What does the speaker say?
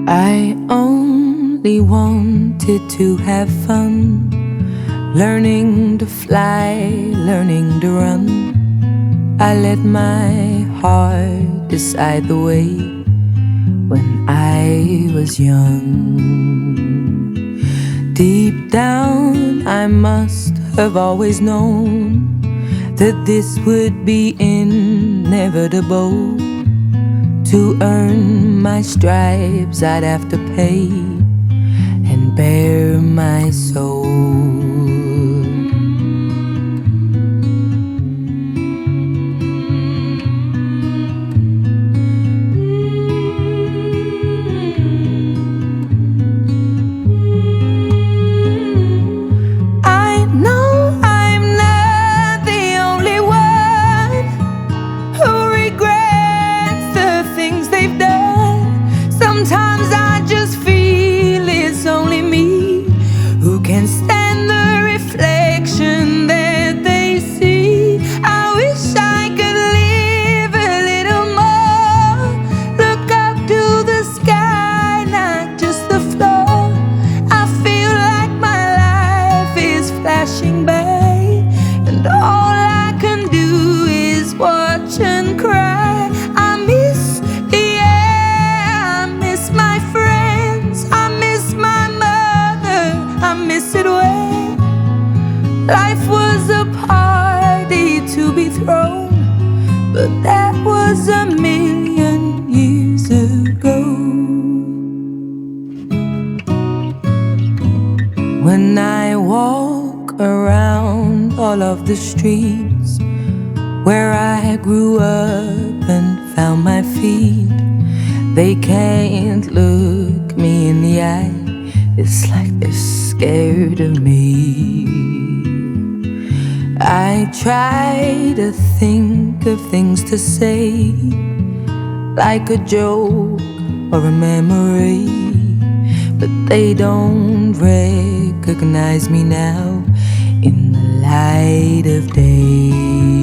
I only wanted to have fun, learning to fly, learning to run. I let my heart decide the way when I was young. Deep down I must have always known that this would be inevitable. To earn my stripes I'd have to pay and bare my soul. Life was a party to be thrown, but that was a million years ago. When I walk around all of the streets where I grew up and found my feet, they can't look me in the eye. It's like they're scared of me. I try to think of things to say, like a joke or a memory, but they don't recognize me now in the light of day.